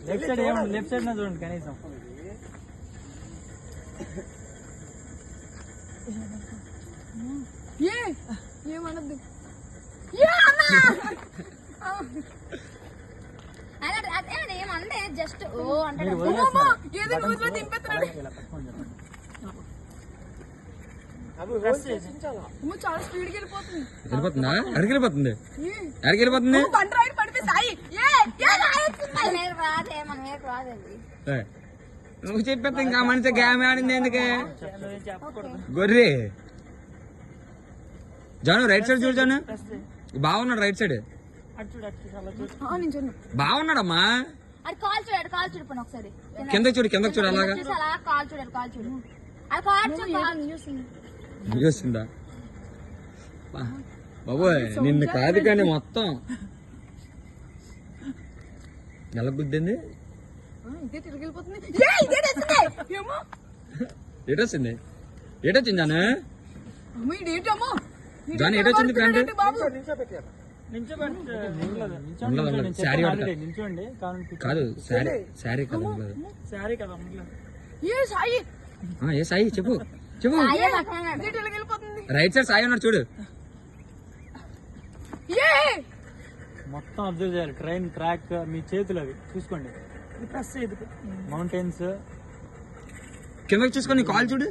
Left side నా చూడండి కనీసం. ఏమనద్దు ఏమంటే జస్ట్ ఓ అంటే చాలా స్పీడ్కి వెళ్ళిపోతుంది. వెళ్ళిపోతుందా? ఎక్కడికి వెళ్ళిపోతుంది? ఎక్కడికి వెళ్ళిపోతుంది? నువ్వు చెప్పేది ఇంకా మనిషి గ్యామ్ ఆడింది ఎందుకే గొర్రె. జాను రైట్ సైడ్ చూడు. జాను బాగున్నాడు రైట్ సైడ్. బాగున్నాడమ్మా. కిందకి చూడు కిందకి చూడు. అలాగా చూసిందా బాబోయ్ నిన్ను కాదు కానీ మొత్తం ఎలా గుద్దింది. ఏటొచ్చింది ఏటొచ్చింది జాను? జాను ఏటొచ్చింది ప్యాంట్? శారీ కాదు శారీ కదా. ఏ సాయి చెప్పు చెప్పు. రైట్ సైడ్ సాయి ఉన్నాడు చూడు. మొత్తం అబ్జర్వ్ చేయాలి. ట్రైన్ ట్రాక్ మీ చేతులు అవి చూసుకోండి. మౌంటైన్స్ కిందకి చూసుకొని కాల్ చూడు.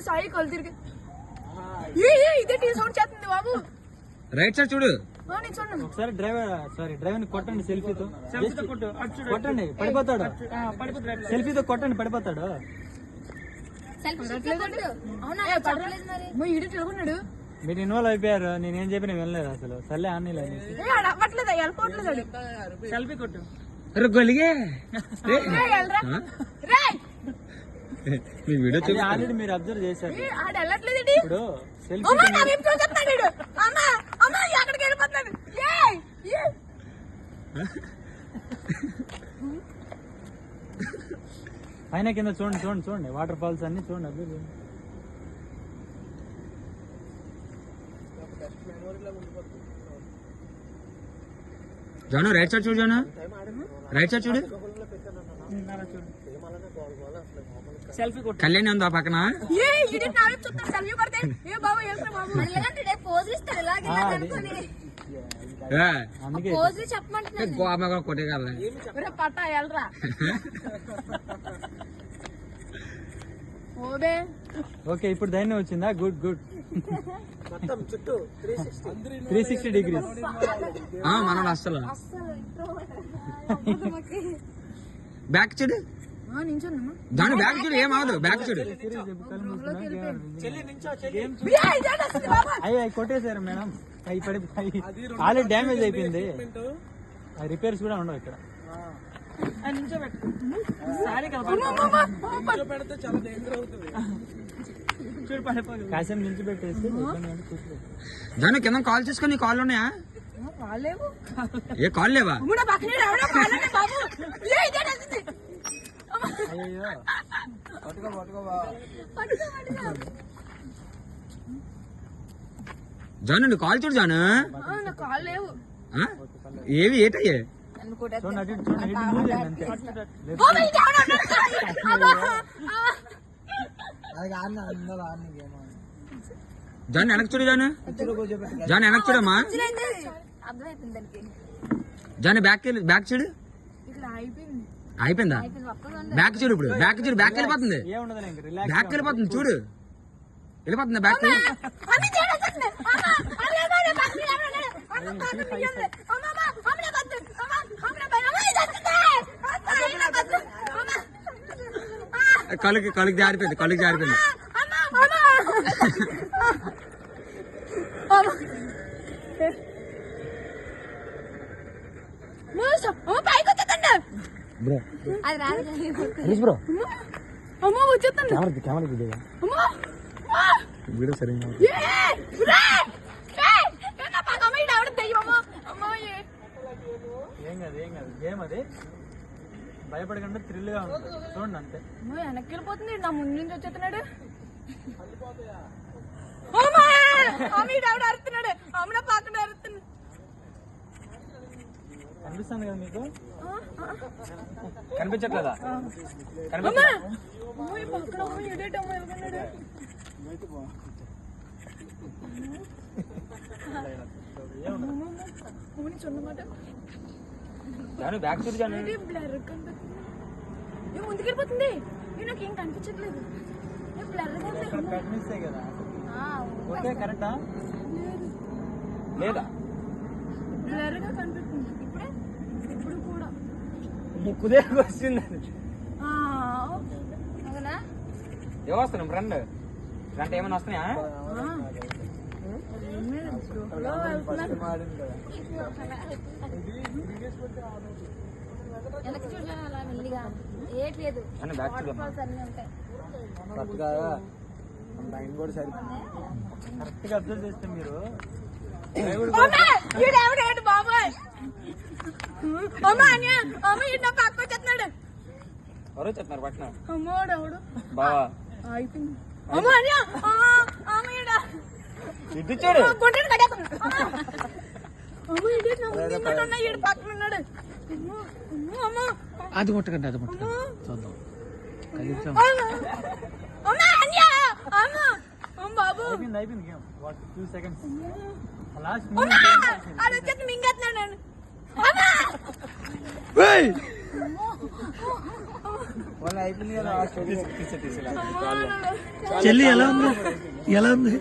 సాయి కళ్ళు తిరిగి ఇదే టీ సౌండ్ చేస్తుంది బాబు. రైట్ సైడ్ చూడు. ఒకసారి డ్రైవర్ కొట్టండి సెల్ఫీతో. కొట్టండి పడిపోతాడు. సెల్ఫీతో కొట్టండి పడిపోతాడు. మీరు ఇన్వాల్వ్ అయిపోయారు. నేనేం చెప్పిన వెళ్ళలేదు అసలు. సర్లే ఆన్ సెల్ఫీ కొట్టు. మీ వీడియో చూసి ఆల్రెడీ మీరు అబ్జర్వ్ చేశారు. ఇప్పుడు సెల్ఫీ పైన కింద చూడండి చూడండి చూడండి. వాటర్ ఫాల్స్ అన్ని చూడండి. అబ్జర్వ్ చేయండి. జాను రైట్ సైడ్ చూడు. జాను రైట్ సైడ్ చూడు. కళ్యాణి ఉందా పక్కన? కొట్టే కదా ఓకే ఇప్పుడు ధైర్యం వచ్చిందా? Good good. 360 degrees. మనం అసలు బ్యాక్ చూడు. దాని బ్యాక్ చూడు. ఏమవదు బ్యాక్ చూడు. అయ్యి కొట్టేశారు మేడం. అవి పడి ఆల్రెడీ డ్యామేజ్ అయిపోయింది. రిపేర్స్ కూడా ఉండవు ఇక్కడ. కాసేపు నుంచి పెట్టేసి దాని కింద కాల్ చేసుకుని. కాల్ ఉన్నాయా? ఏ కాల్ లేవా? జాను నువ్వు కాల్ చూడు. జాను ఏవి ఏటయ్యే? జాను వెనక్కి చూడు. జాను జాను వెనక్కి చూడమ్మా. జాను బ్యాక్ చూడు. అయిపోయిందా? బ్యాక్ చూడు. ఇప్పుడు బ్యాక్ చూడు. బ్యాక్ వెళ్ళిపోతుంది. బ్యాక్ వెళ్ళిపోతుంది చూడు. వెళ్ళిపోతుందా బ్యాక్? కలుకి జారిపోయింది. కలుకి జారిపోయింది. బ్రో వీడియో సరిగ్గా భయపడకుండా థ్రిల్గా ఉంటుంది చూడండి అంతే. అమ్మో, వెనక్కి వెళ్ళిపోతుంది నా ముందు నుంచి వచ్చేస్తున్నాడు. అరుతున్నాడు అమ్మ పక్కన అరుతున్నాడు. కనిపిస్తుంది కదా మీకు? కనిపించట్లేదా? పక్కన ఎడేటమ్మా ఎవరున్నాడు? చూడమాట బ్యాక్ చూడు జాను. బ్లర్ కనిపిస్తుంది. ముందుకెళ్ళిపోతుంది. నాకేం కనిపించట్లేదు. బ్లర్ కనిపిస్తాయి కదా. ఓకే కరెక్టా లేదా? బ్లర్ గా కనిపిస్తుంది. ఇప్పుడే ఇప్పుడు కూడా ముక్కుదే వస్తుంది. అవునా? ఏమొస్తున్నాం ఫ్రెండ్? ఫ్రెండ్ ఏమైనా వస్తున్నాయా? వెనక్కి చూడలేదు అలా మెల్లిగా ఏట్లేదు. బ్యాక్ చూడ అన్నీ ఉంటాయి. కరెక్ట్ గా అబ్జర్వ్ చేస్తే మీరు బాబాయ్ నా పక్క వచ్చేస్తున్నాడు. ఎవరో చెప్తున్నారు పట్న అమ్మోడెవడు బావా అయిపోయింది. అమ్మ అన్యా అమ్మయ్యడా ఇటు చూడు. గుండెని కట్టేస్తున్నాడు. అమ్మ ఇటు నా ఈడు పక్కన ఉన్నాడు. అమ్మ అది కొట్టకండి, అది కొట్టకండి చూద్దాం. అమ్మ అన్యా అమ్మ బాబు అయిపోయింది అయిపోయింది గేమ్. 2 seconds లాస్ట్ అది వచ్చేసి మింగేస్తున్నాడు నేను. అయిపోయింది కదా. తీసి చెల్లి ఎలా ఉంది? ఎలా ఉంది?